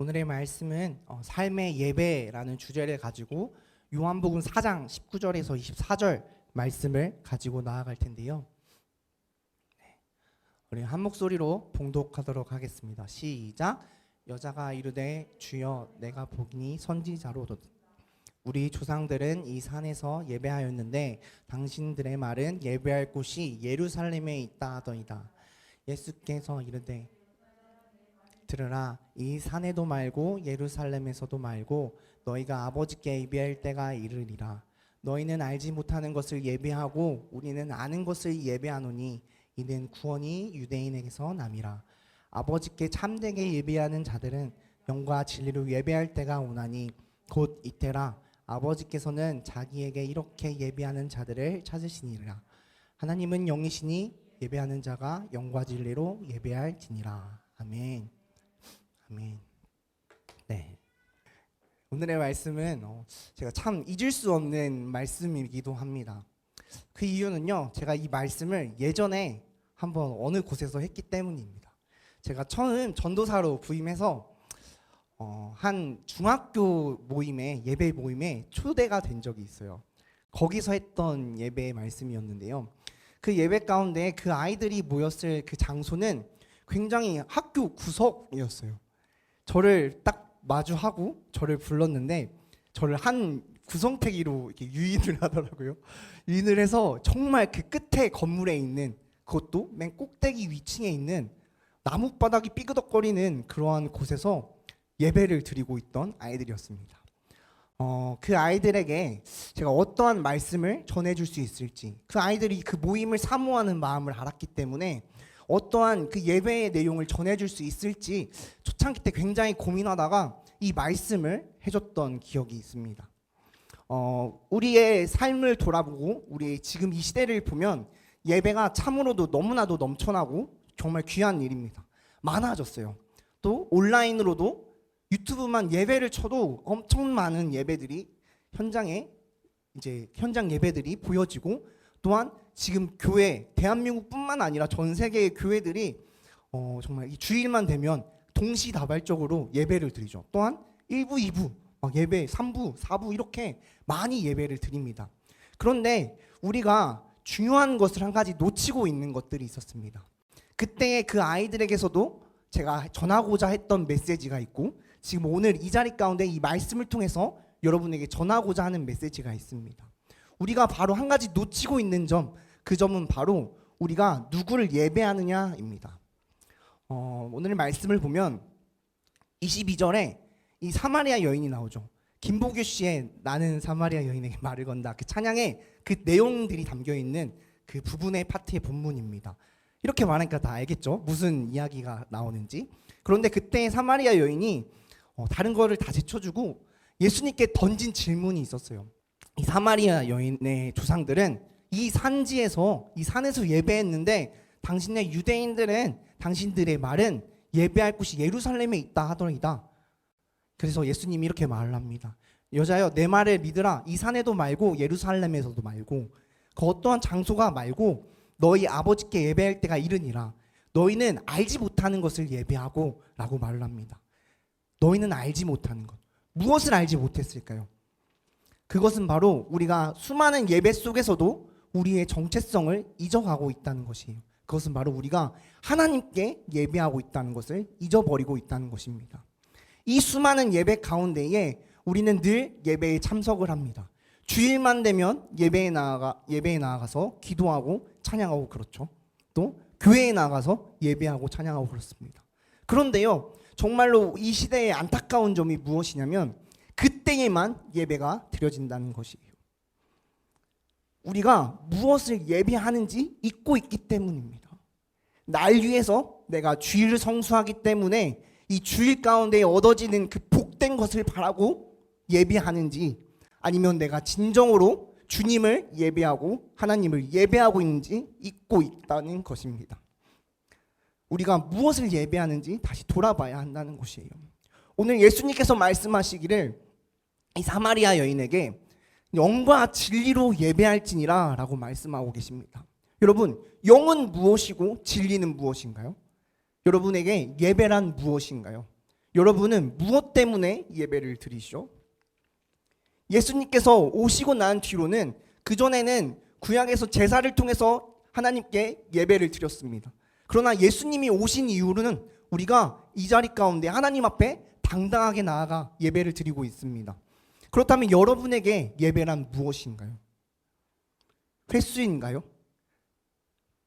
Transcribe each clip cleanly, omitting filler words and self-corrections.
오늘의 말씀은 삶의 예배라는 주제를 가지고 요한복음 4장 19절에서 24절 말씀을 가지고 나아갈 텐데요. 우리 한 목소리로 봉독하도록 하겠습니다. 시작. 여자가 이르되 주여 내가 보기니 선지자로도다. 우리 조상들은 이 산에서 예배하였는데 당신들의 말은 예배할 곳이 예루살렘에 있다 하더이다. 예수께서 이르되 들으라, 이 산에도 말고 예루살렘에서도 말고 너희가 아버지께 예배할 때가 이르리라. 너희는 알지 못하는 것을 예배하고 우리는 아는 것을 예배하노니 이는 구원이 유대인에게서 남이라. 아버지께 참되게 예배하는 자들은 영과 진리로 예배할 때가 오나니 곧 이때라. 아버지께서는 자기에게 이렇게 예배하는 자들을 찾으시니라. 하나님은 영이시니 예배하는 자가 영과 진리로 예배할지니라. 아멘. 아멘. 네. 오늘의 말씀은 제가 참 잊을 수 없는 말씀이기도 합니다. 그 이유는요, 제가 이 말씀을 예전에 한번 어느 곳에서 했기 때문입니다. 제가 처음 전도사로 부임해서 한 중학교 모임에, 예배 모임에 초대가 된 적이 있어요. 거기서 했던 예배의 말씀이었는데요. 그 예배 가운데 그 아이들이 모였을 그 장소는 굉장히 학교 구석이었어요. 저를 딱 마주하고 저를 불렀는데 저를 한 구성태기로 이렇게 유인을 하더라고요. 유인을 해서 정말 그 끝에 건물에 있는, 그것도 맨 꼭대기 위층에 있는 나뭇바닥이 삐그덕거리는 그러한 곳에서 예배를 드리고 있던 아이들이었습니다. 그 아이들에게 제가 어떠한 말씀을 전해줄 수 있을지, 그 아이들이 그 모임을 사모하는 마음을 알았기 때문에 어떠한 그 예배의 내용을 전해줄 수 있을지 초창기 때 굉장히 고민하다가 이 말씀을 해줬던 기억이 있습니다. 우리의 삶을 돌아보고 우리 지금 이 시대를 보면 예배가 참으로도 너무나도 넘쳐나고 정말 귀한 일입니다. 많아졌어요. 또 온라인으로도 유튜브만 예배를 쳐도 엄청 많은 예배들이 현장 예배들이 보여지고, 또한 지금 교회, 대한민국뿐만 아니라 전 세계의 교회들이 정말 이 주일만 되면 동시다발적으로 예배를 드리죠. 또한 1부, 2부, 예배 3부, 4부 이렇게 많이 예배를 드립니다. 그런데 우리가 중요한 것을 한 가지 놓치고 있는 것들이 있었습니다. 그때의 그 아이들에게서도 제가 전하고자 했던 메시지가 있고, 지금 오늘 이 자리 가운데 이 말씀을 통해서 여러분에게 전하고자 하는 메시지가 있습니다. 우리가 바로 한 가지 놓치고 있는 점, 그 점은 바로 우리가 누구를 예배하느냐입니다. 오늘 말씀을 보면 22절에 이 사마리아 여인이 나오죠. 김보규 씨의 나는 사마리아 여인에게 말을 건다, 그 찬양에 그 내용들이 담겨있는 그 부분의 파트의 본문입니다. 이렇게 말하니까 다 알겠죠? 무슨 이야기가 나오는지. 그런데 그때 사마리아 여인이 다른 거를 다 제쳐주고 예수님께 던진 질문이 있었어요. 이 사마리아 여인의 조상들은 이 산지에서, 이 산에서 예배했는데 당신의 유대인들은, 당신들의 말은 예배할 곳이 예루살렘에 있다 하더이다. 그래서 예수님이 이렇게 말을 합니다. 여자여, 내 말을 믿으라. 이 산에도 말고 예루살렘에서도 말고 그 어떠한 장소가 말고 너희 아버지께 예배할 때가 이르니라. 너희는 알지 못하는 것을 예배하고 라고 말을 합니다. 너희는 알지 못하는 것, 무엇을 알지 못했을까요? 그것은 바로 우리가 수많은 예배 속에서도 우리의 정체성을 잊어가고 있다는 것이에요. 그것은 바로 우리가 하나님께 예배하고 있다는 것을 잊어버리고 있다는 것입니다. 이 수많은 예배 가운데에 우리는 늘 예배에 참석을 합니다. 주일만 되면 예배에 나아가서 기도하고 찬양하고 그렇죠. 또 교회에 나가서 예배하고 찬양하고 그렇습니다. 그런데요, 정말로 이 시대의 안타까운 점이 무엇이냐면 그때에만 예배가 드려진다는 것이에요. 우리가 무엇을 예배하는지 잊고 있기 때문입니다. 날 위해서 내가 주일을 성수하기 때문에 이 주일 가운데 얻어지는 그 복된 것을 바라고 예배하는지, 아니면 내가 진정으로 주님을 예배하고 하나님을 예배하고 있는지 잊고 있다는 것입니다. 우리가 무엇을 예배하는지 다시 돌아봐야 한다는 것이에요. 오늘 예수님께서 말씀하시기를 이 사마리아 여인에게 영과 진리로 예배할지니라 라고 말씀하고 계십니다. 여러분, 영은 무엇이고 진리는 무엇인가요? 여러분에게 예배란 무엇인가요? 여러분은 무엇 때문에 예배를 드리시죠? 예수님께서 오시고 난 뒤로는 그전에는 구약에서 제사를 통해서 하나님께 예배를 드렸습니다. 그러나 예수님이 오신 이후로는 우리가 이 자리 가운데 하나님 앞에 당당하게 나아가 예배를 드리고 있습니다. 그렇다면 여러분에게 예배란 무엇인가요? 횟수인가요?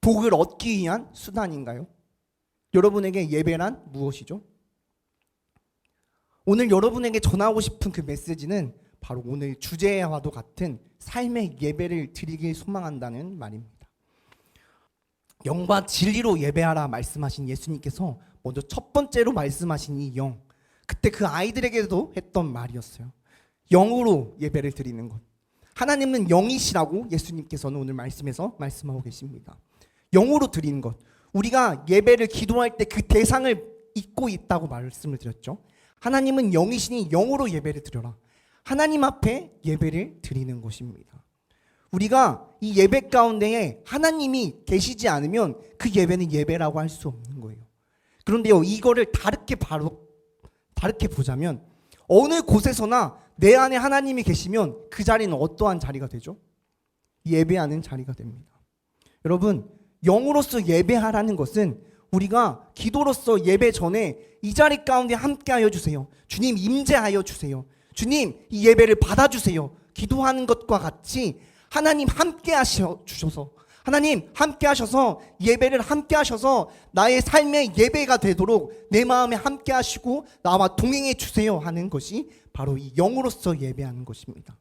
복을 얻기 위한 수단인가요? 여러분에게 예배란 무엇이죠? 오늘 여러분에게 전하고 싶은 그 메시지는 바로 오늘 주제와도 같은 삶의 예배를 드리길 소망한다는 말입니다. 영과 진리로 예배하라 말씀하신 예수님께서 먼저 첫 번째로 말씀하신 이 영, 그때 그 아이들에게도 했던 말이었어요. 영으로 예배를 드리는 것. 하나님은 영이시라고 예수님께서는 오늘 말씀에서 말씀하고 계십니다. 영으로 드리는 것. 우리가 예배를 기도할 때 그 대상을 잊고 있다고 말씀을 드렸죠. 하나님은 영이시니 영으로 예배를 드려라. 하나님 앞에 예배를 드리는 것입니다. 우리가 이 예배 가운데에 하나님이 계시지 않으면 그 예배는 예배라고 할 수 없는 거예요. 그런데요, 이거를 다르게 보자면 어느 곳에서나 내 안에 하나님이 계시면 그 자리는 어떠한 자리가 되죠? 예배하는 자리가 됩니다. 여러분, 영으로서 예배하라는 것은 우리가 기도로서 예배 전에 이 자리 가운데 함께하여 주세요. 주님 임재하여 주세요. 주님 이 예배를 받아주세요. 기도하는 것과 같이 하나님 함께 하셔서 하나님 함께 하셔서 예배를 함께 하셔서 나의 삶의 예배가 되도록 내 마음에 함께 하시고 나와 동행해 주세요 하는 것이 바로 이 영으로서 예배하는 것입니다.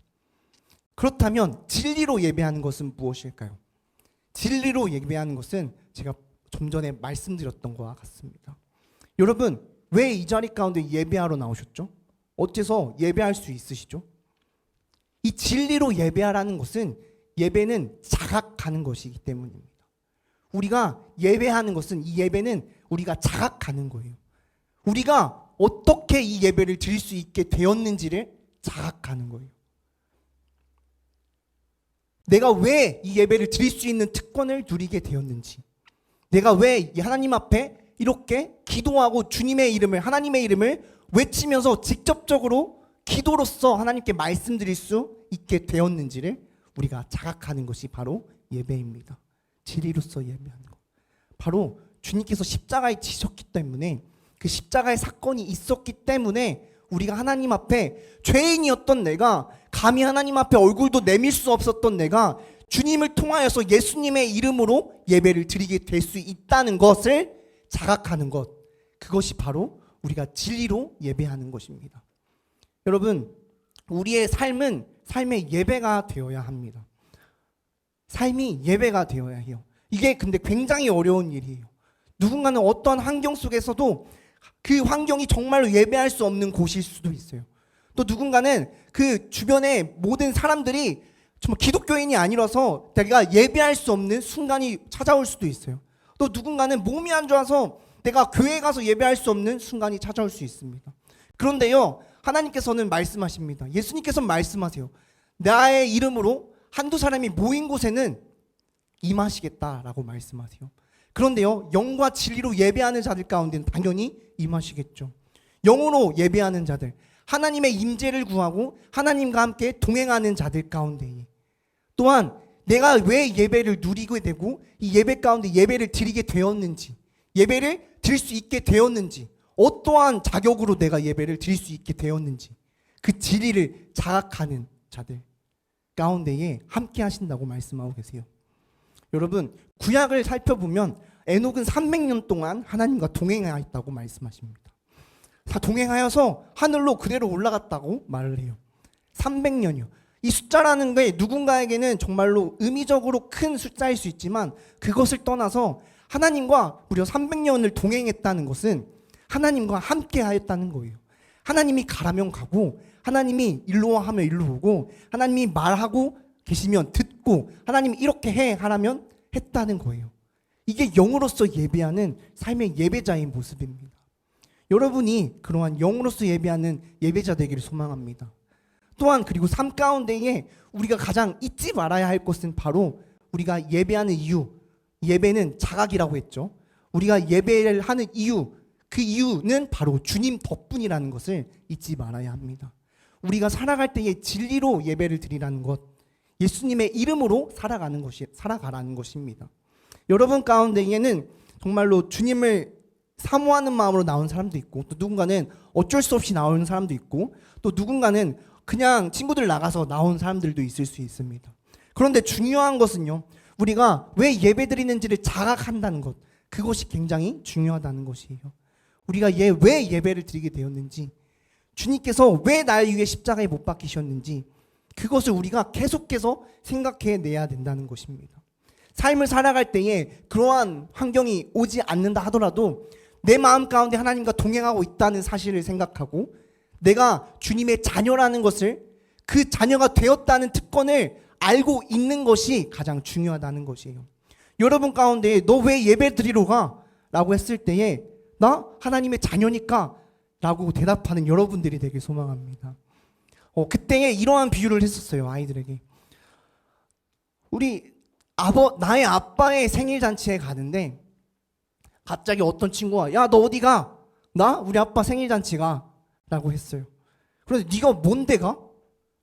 그렇다면 진리로 예배하는 것은 무엇일까요? 진리로 예배하는 것은 제가 좀 전에 말씀드렸던 것과 같습니다. 여러분, 왜 이 자리 가운데 예배하러 나오셨죠? 어째서 예배할 수 있으시죠? 이 진리로 예배하라는 것은 예배는 자각하는 것이기 때문입니다. 우리가 예배하는 것은 이 예배는 우리가 자각하는 거예요. 우리가 어떻게 이 예배를 드릴 수 있게 되었는지를 자각하는 거예요. 내가 왜 이 예배를 드릴 수 있는 특권을 누리게 되었는지, 내가 왜 하나님 앞에 이렇게 기도하고 주님의 이름을, 하나님의 이름을 외치면서 직접적으로 기도로서 하나님께 말씀드릴 수 있게 되었는지를 우리가 자각하는 것이 바로 예배입니다. 진리로서 예배하는 것. 바로 주님께서 십자가에 지셨기 때문에, 그 십자가의 사건이 있었기 때문에 우리가 하나님 앞에 죄인이었던 내가, 감히 하나님 앞에 얼굴도 내밀 수 없었던 내가 주님을 통하여서 예수님의 이름으로 예배를 드리게 될 수 있다는 것을 자각하는 것, 그것이 바로 우리가 진리로 예배하는 것입니다. 여러분, 우리의 삶은 삶의 예배가 되어야 합니다. 삶이 예배가 되어야 해요. 이게 근데 굉장히 어려운 일이에요. 누군가는 어떤 환경 속에서도 그 환경이 정말로 예배할 수 없는 곳일 수도 있어요. 또 누군가는 그 주변의 모든 사람들이 정말 기독교인이 아니라서 내가 예배할 수 없는 순간이 찾아올 수도 있어요. 또 누군가는 몸이 안 좋아서 내가 교회에 가서 예배할 수 없는 순간이 찾아올 수 있습니다. 그런데요, 하나님께서는 말씀하십니다. 예수님께서는 말씀하세요. 나의 이름으로 한두 사람이 모인 곳에는 임하시겠다라고 말씀하세요. 그런데요, 영과 진리로 예배하는 자들 가운데는 당연히 임하시겠죠. 영으로 예배하는 자들, 하나님의 임재를 구하고 하나님과 함께 동행하는 자들 가운데, 또한 내가 왜 예배를 누리게 되고 이 예배 가운데 예배를 드리게 되었는지, 예배를 드릴 수 있게 되었는지, 어떠한 자격으로 내가 예배를 드릴 수 있게 되었는지, 그 진리를 자각하는 자들 가운데에 함께 하신다고 말씀하고 계세요. 여러분, 구약을 살펴보면 에녹은 300년 동안 하나님과 동행하였다고 말씀하십니다. 다 동행하여서 하늘로 그대로 올라갔다고 말을 해요. 300년이요. 이 숫자라는 게 누군가에게는 정말로 의미적으로 큰 숫자일 수 있지만, 그것을 떠나서 하나님과 무려 300년을 동행했다는 것은 하나님과 함께 하였다는 거예요. 하나님이 가라면 가고, 하나님이 일로 와 하면 일로 오고, 하나님이 말하고 계시면 듣고, 하나님이 이렇게 해 하라면 했다는 거예요. 이게 영으로서 예배하는 삶의 예배자의 모습입니다. 여러분이 그러한 영으로서 예배하는 예배자 되기를 소망합니다. 또한 그리고 삶 가운데에 우리가 가장 잊지 말아야 할 것은 바로 우리가 예배하는 이유, 예배는 자각이라고 했죠. 우리가 예배를 하는 이유, 그 이유는 바로 주님 덕분이라는 것을 잊지 말아야 합니다. 우리가 살아갈 때에 진리로 예배를 드리라는 것, 예수님의 이름으로 살아가라는 것입니다. 여러분 가운데에는 정말로 주님을 사모하는 마음으로 나온 사람도 있고, 또 누군가는 어쩔 수 없이 나오는 사람도 있고, 또 누군가는 그냥 친구들 나가서 나온 사람들도 있을 수 있습니다. 그런데 중요한 것은요, 우리가 왜 예배 드리는지를 자각한다는 것, 그것이 굉장히 중요하다는 것이에요. 우리가 왜 예배를 드리게 되었는지, 주님께서 왜 날 위해 십자가에 못 박히셨는지, 그것을 우리가 계속해서 생각해내야 된다는 것입니다. 삶을 살아갈 때에 그러한 환경이 오지 않는다 하더라도 내 마음 가운데 하나님과 동행하고 있다는 사실을 생각하고, 내가 주님의 자녀라는 것을, 그 자녀가 되었다는 특권을 알고 있는 것이 가장 중요하다는 것이에요. 여러분 가운데 너 왜 예배 드리러 가? 라고 했을 때에 나 하나님의 자녀니까 라고 대답하는 여러분들이 되길 소망합니다. 그때에 이러한 비유를 했었어요, 아이들에게. 나의 아빠의 생일 잔치에 가는데 갑자기 어떤 친구가 야, 너 어디 가? 나 우리 아빠 생일 잔치 가 라고 했어요. 그래서 네가 뭔데 가?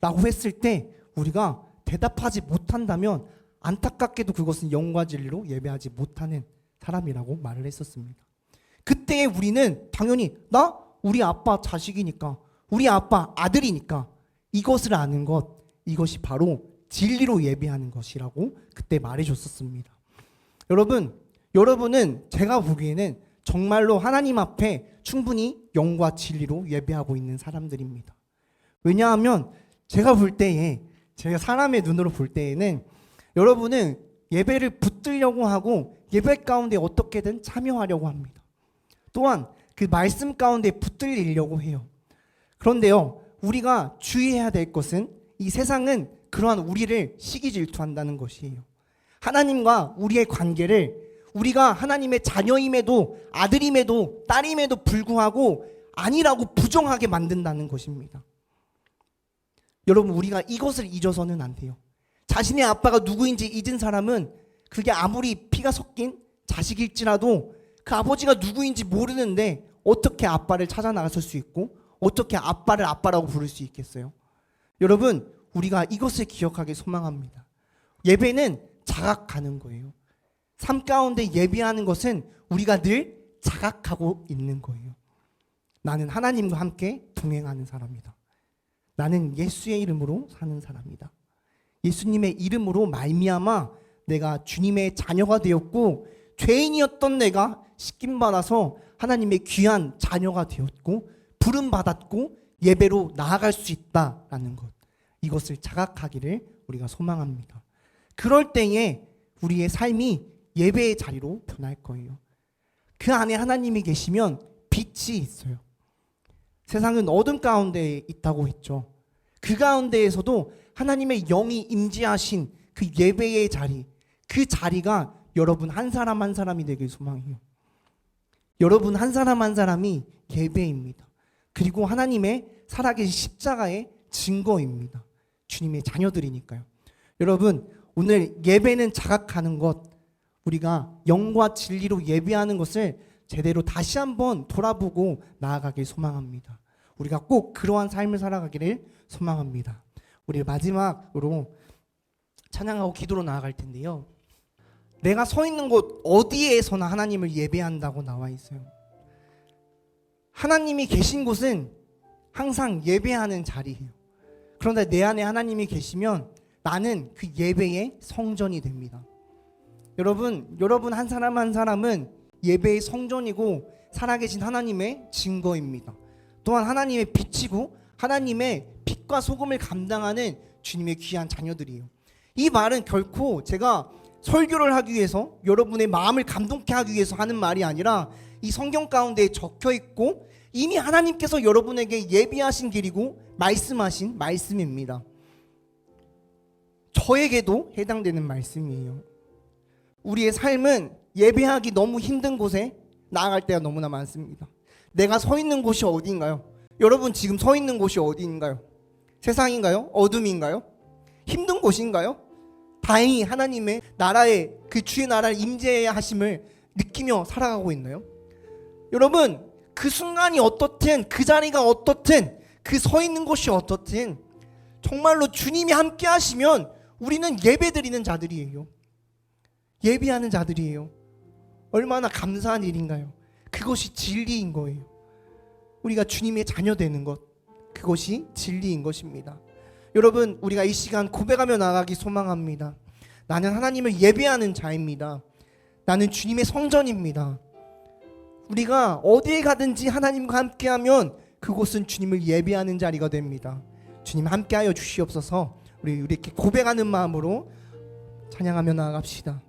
라고 했을 때 우리가 대답하지 못한다면 안타깝게도 그것은 영과 진리로 예배하지 못하는 사람이라고 말을 했었습니다. 그때 우리는 당연히 나 우리 아빠 자식이니까, 우리 아빠 아들이니까 이것을 아는 것, 이것이 바로 진리로 예배하는 것이라고 그때 말해줬었습니다. 여러분은 제가 보기에는 정말로 하나님 앞에 충분히 영과 진리로 예배하고 있는 사람들입니다. 왜냐하면 제가 사람의 눈으로 볼 때에는 여러분은 예배를 붙들려고 하고 예배 가운데 어떻게든 참여하려고 합니다. 또한 그 말씀 가운데 붙들리려고 해요. 그런데요, 우리가 주의해야 될 것은 이 세상은 그러한 우리를 시기 질투한다는 것이에요. 하나님과 우리의 관계를 우리가 하나님의 자녀임에도, 아들임에도, 딸임에도 불구하고 아니라고 부정하게 만든다는 것입니다. 여러분, 우리가 이것을 잊어서는 안 돼요. 자신의 아빠가 누구인지 잊은 사람은 그게 아무리 피가 섞인 자식일지라도 그 아버지가 누구인지 모르는데 어떻게 아빠를 찾아 나갔을 수 있고 어떻게 아빠를 아빠라고 부를 수 있겠어요? 여러분, 우리가 이것을 기억하길 소망합니다. 예배는 자각하는 거예요. 삶 가운데 예배하는 것은 우리가 늘 자각하고 있는 거예요. 나는 하나님과 함께 동행하는 사람이다. 나는 예수의 이름으로 사는 사람이다. 예수님의 이름으로 말미암아 내가 주님의 자녀가 되었고, 죄인이었던 내가 씻김받아서 하나님의 귀한 자녀가 되었고 부름받았고 예배로 나아갈 수 있다라는 것, 이것을 자각하기를 우리가 소망합니다. 그럴 때에 우리의 삶이 예배의 자리로 변할 거예요. 그 안에 하나님이 계시면 빛이 있어요. 세상은 어둠 가운데 있다고 했죠. 그 가운데에서도 하나님의 영이 임재하신 그 예배의 자리, 그 자리가 여러분 한 사람 한 사람이 되길 소망해요. 여러분 한 사람 한 사람이 예배입니다. 그리고 하나님의 살아계신 십자가의 증거입니다. 주님의 자녀들이니까요. 여러분, 오늘 예배는 자각하는 것, 우리가 영과 진리로 예배하는 것을 제대로 다시 한번 돌아보고 나아가길 소망합니다. 우리가 꼭 그러한 삶을 살아가기를 소망합니다. 우리 마지막으로 찬양하고 기도로 나아갈 텐데요. 내가 서 있는 곳 어디에서나 하나님을 예배한다고 나와 있어요. 하나님이 계신 곳은 항상 예배하는 자리예요. 그런데 내 안에 하나님이 계시면 나는 그 예배의 성전이 됩니다. 여러분 한 사람 한 사람은 예배의 성전이고 살아계신 하나님의 증거입니다. 또한 하나님의 빛이고 하나님의 빛과 소금을 감당하는 주님의 귀한 자녀들이에요. 이 말은 결코 제가 설교를 하기 위해서, 여러분의 마음을 감동케 하기 위해서 하는 말이 아니라 이 성경 가운데 적혀 있고 이미 하나님께서 여러분에게 예비하신 길이고 말씀하신 말씀입니다. 저에게도 해당되는 말씀이에요. 우리의 삶은 예배하기 너무 힘든 곳에 나아갈 때가 너무나 많습니다. 내가 서 있는 곳이 어디인가요? 여러분 지금 서 있는 곳이 어디인가요? 세상인가요? 어둠인가요? 힘든 곳인가요? 다행히 하나님의 나라에, 그 주의 나라를 임재하심을 느끼며 살아가고 있나요? 여러분, 그 순간이 어떻든, 그 자리가 어떻든, 그 서 있는 곳이 어떻든 정말로 주님이 함께 하시면 우리는 예배드리는 자들이에요. 예배하는 자들이에요. 얼마나 감사한 일인가요? 그것이 진리인 거예요. 우리가 주님의 자녀 되는 것, 그것이 진리인 것입니다. 여러분, 우리가 이 시간 고백하며 나가기 소망합니다. 나는 하나님을 예배하는 자입니다. 나는 주님의 성전입니다. 우리가 어디에 가든지 하나님과 함께하면 그곳은 주님을 예배하는 자리가 됩니다. 주님 함께하여 주시옵소서. 우리 이렇게 고백하는 마음으로 찬양하며 나아갑시다.